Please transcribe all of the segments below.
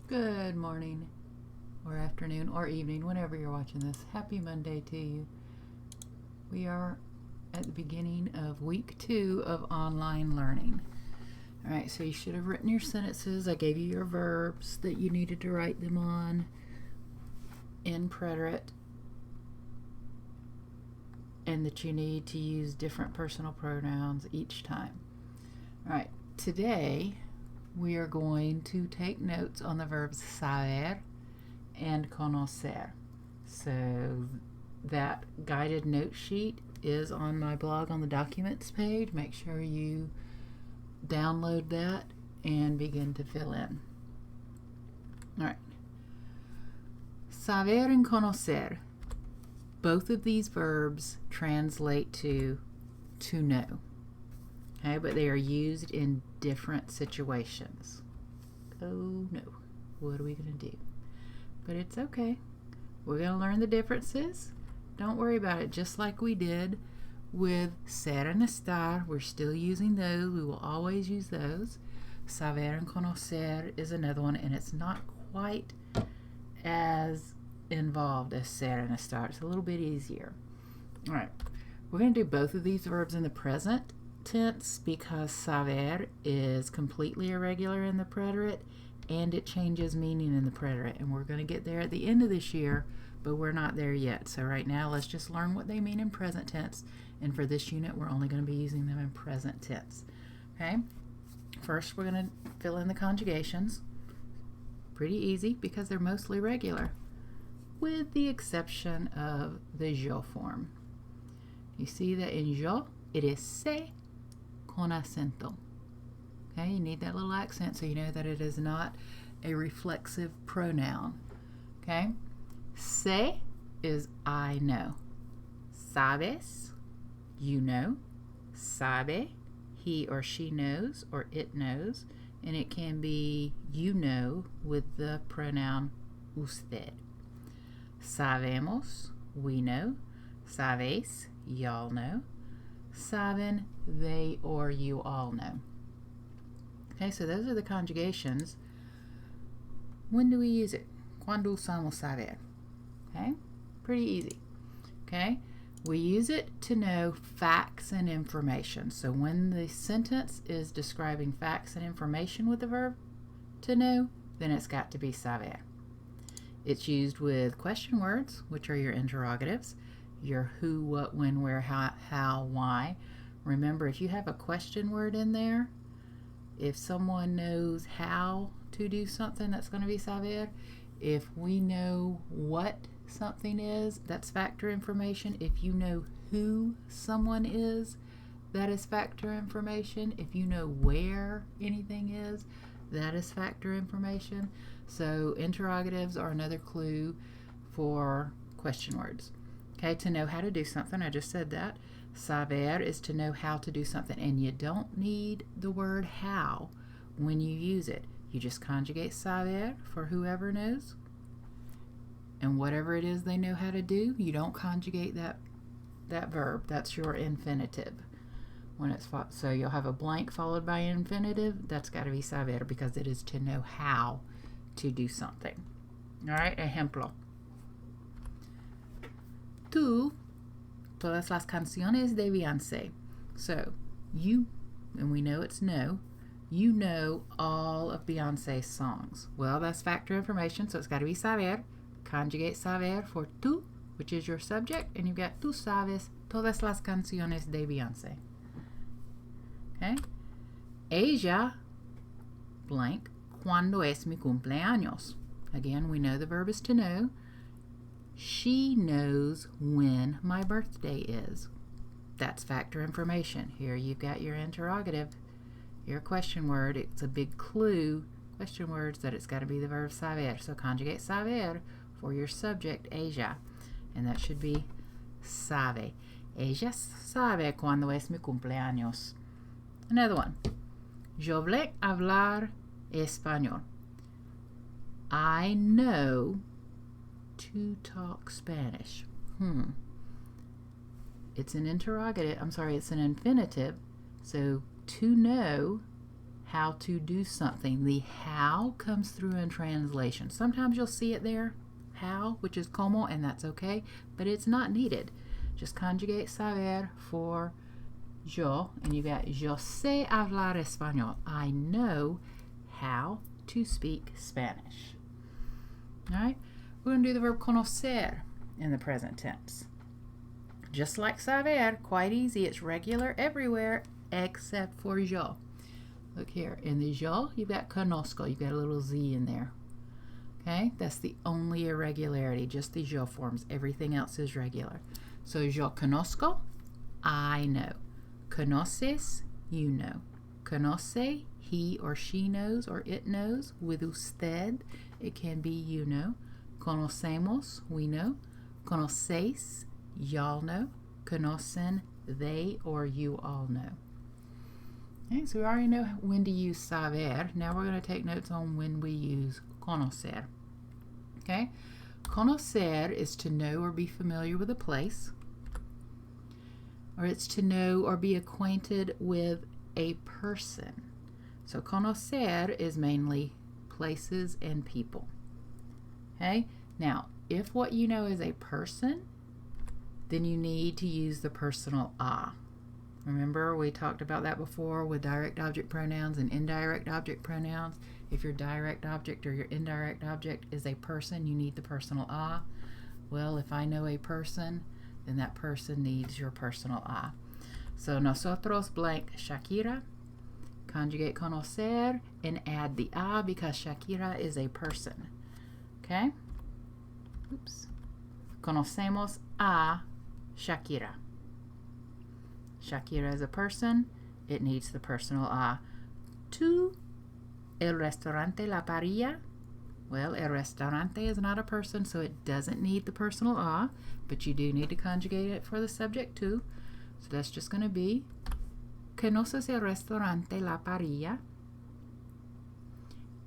Good morning, or afternoon, or evening, whenever you're watching this. Happy Monday to you. We are at the beginning of week 2 of online learning. All right, so you should have written your sentences. I gave you your verbs that you needed to write them on in preterite, and that you need to use different personal pronouns each time. All right, today we are going to take notes on the verbs saber and conocer. So that guided note sheet is on my blog on the documents page. Make sure you download that and begin to fill in. All right. Saber and conocer. Both of these verbs translate to know. Okay, but they are used in different situations. Oh no, what are we going to do? But it's okay. We're going to learn the differences. Don't worry about it. Just like we did with ser and estar, we're still using those. We will always use those. Saber and conocer is another one, and it's not quite as involved as ser and estar. It's a little bit easier. All right, we're going to do both of these verbs in the present tense because saber is completely irregular in the preterite and it changes meaning in the preterite, and we're going to get there at the end of this year, but we're not there yet. So right now let's just learn what they mean in present tense, and for this unit we're only going to be using them in present tense. Okay, first we're going to fill in the conjugations. Pretty easy because they're mostly regular, with the exception of the je form. You see that in je it is se con acento. Okay, you need that little accent so you know that it is not a reflexive pronoun. Okay, se is I know. Sabes, you know. Sabe, he or she knows or it knows, and it can be you know with the pronoun usted. Sabemos, we know. Sabes, y'all know. Saben, they or you all know. Okay, so those are the conjugations. When do we use it? Cuando usamos saber? Okay, pretty easy. Okay, we use it to know facts and information. So when the sentence is describing facts and information with the verb to know, then it's got to be saber. It's used with question words, which are your interrogatives, your who, what, when, where, how, why. Remember, if you have a question word in there, if someone knows how to do something, that's going to be saber. If we know what something is, that's factor information. If you know who someone is, that is factor information. If you know where anything is, that is factor information. So interrogatives are another clue for question words. Okay, to know how to do something, I just said that. Saber is to know how to do something, and you don't need the word how when you use it. You just conjugate saber for whoever knows, and whatever it is they know how to do, you don't conjugate that verb. That's your infinitive. When it's so you'll have a blank followed by an infinitive. That's got to be saber because it is to know how to do something. All right, ejemplo. Tú todas las canciones de Beyoncé. So you, and we know it's know, you know all of Beyonce's songs. Well, that's factor information, so it's got to be saber. Conjugate saber for tú, which is your subject, and you've got tú sabes todas las canciones de Beyoncé. Okay? Ella, blank, cuando es mi cumpleaños. Again, we know the verb is to know. She knows when my birthday is. That's factor information. Here you've got your interrogative, your question word. It's a big clue, question words, that it's got to be the verb saber. So conjugate saber for your subject, ella. And that should be sabe. Ella sabe cuando es mi cumpleaños. Another one. Yo sé hablar español. I know to talk Spanish. It's an interrogative. I'm sorry, it's an infinitive. So to know how to do something. The how comes through in translation. Sometimes you'll see it there, how, which is como, and that's okay, but it's not needed. Just conjugate saber for yo, and you got yo sé hablar español. I know how to speak Spanish. All right, we're going to do the verb conocer in the present tense. Just like saber, quite easy. It's regular everywhere except for yo. Look here, in the yo, you've got conozco. You've got a little z in there. Okay, that's the only irregularity, just the yo forms. Everything else is regular. So yo conozco, I know. Conoces, you know. Conoce, he or she knows or it knows. With usted, it can be you know. Conocemos, we know. Conocéis, y'all know. Conocen, they or you all know. Okay, so we already know when to use saber. Now we're going to take notes on when we use conocer. Okay, conocer is to know or be familiar with a place, or it's to know or be acquainted with a person. So conocer is mainly places and people. Okay, now if what you know is a person, then you need to use the personal a. Remember, we talked about that before with direct object pronouns and indirect object pronouns. If your direct object or your indirect object is a person, you need the personal a. Well, if I know a person, then that person needs your personal a. So nosotros blank Shakira, conjugate conocer, and add the a because Shakira is a person. Okay? Oops. Conocemos a Shakira. Shakira is a person. It needs the personal a. To el restaurante La Parrilla. Well, el restaurante is not a person, so it doesn't need the personal a, but you do need to conjugate it for the subject to. So that's just going to be ¿Conoces el restaurante La Parrilla?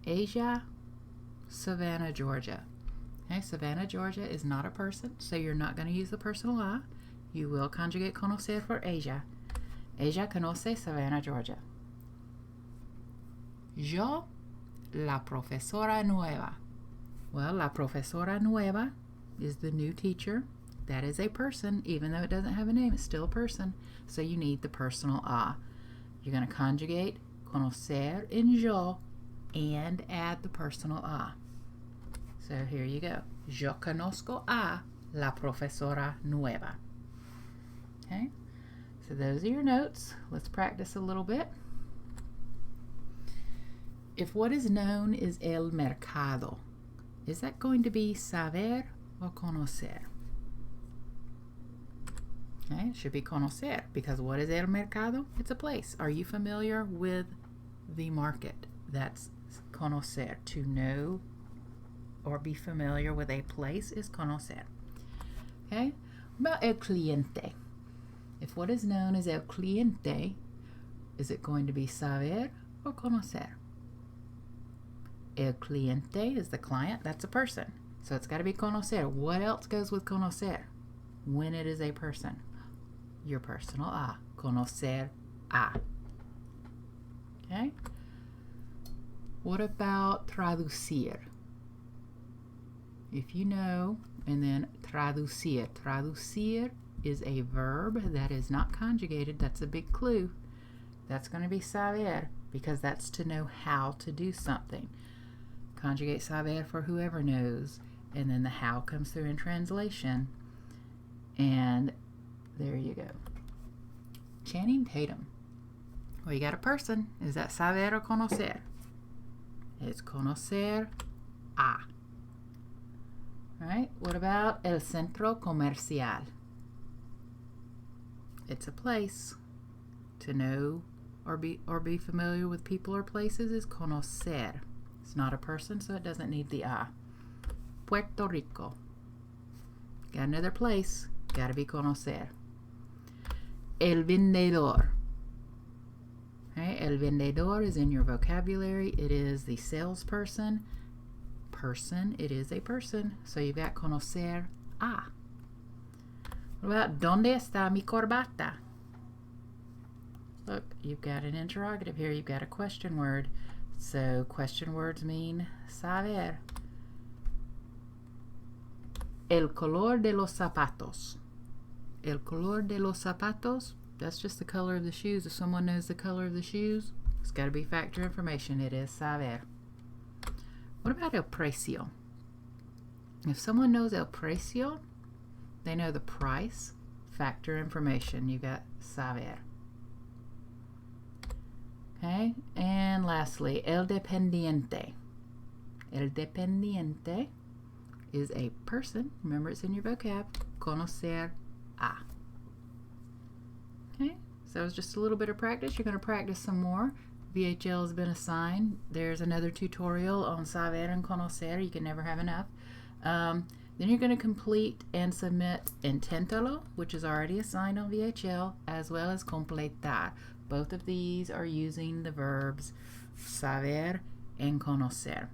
Asia, Savannah, Georgia. Okay, Savannah, Georgia is not a person, so you're not going to use the personal a. You will conjugate conocer for Asia. Ella conoce Savannah, Georgia. Yo, la profesora nueva. Well, la profesora nueva is the new teacher. That is a person. Even though it doesn't have a name, it's still a person. So you need the personal a. You're going to conjugate conocer in yo and add the personal a. So here you go. Yo conozco a la profesora nueva. Okay, so those are your notes. Let's practice a little bit. If what is known is el mercado, is that going to be saber or conocer? Okay, it should be conocer because what is el mercado? It's a place. Are you familiar with the market? That's conocer. To know or be familiar with a place is conocer. Okay, what about el cliente? If what is known as el cliente, is it going to be saber or conocer? El cliente is the client. That's a person. So it's got to be conocer. What else goes with conocer when it is a person? Your personal a. Conocer a. Okay? What about traducir? If you know, and then traducir. Traducir is a verb that is not conjugated. That's a big clue. That's going to be saber because that's to know how to do something. Conjugate saber for whoever knows, and then the how comes through in translation, and there you go. Channing Tatum. Well, you got a person. Is that saber or conocer? It's conocer a. Right? What about el centro comercial? It's a place. To know or be familiar with people or places is conocer. It's not a person, so it doesn't need the a. Puerto Rico. Got another place. Got to be conocer. El vendedor. Okay, el vendedor is in your vocabulary. It is the salesperson. Person, it is a person. So you've got conocer a. What about ¿Dónde está mi corbata? Look, you've got an interrogative here. You've got a question word. So question words mean saber. El color de los zapatos. El color de los zapatos. That's just the color of the shoes. If someone knows the color of the shoes, it's got to be factor information. It is saber. What about el precio? If someone knows el precio, they know the price. Factor information. You got saber. Okay, and lastly, el dependiente. El dependiente is a person. Remember, it's in your vocab. Conocer a. Okay, so it's just a little bit of practice. You're going to practice some more. VHL has been assigned. There's another tutorial on saber and conocer. You can never have enough. Then you're going to complete and submit inténtalo, which is already assigned on VHL, as well as completar. Both of these are using the verbs saber and conocer.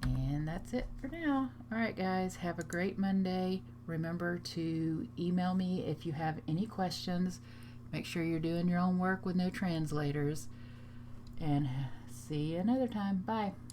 And that's it for now. All right, guys, have a great Monday. Remember to email me if you have any questions. Make sure you're doing your own work with no translators. And see you another time. Bye.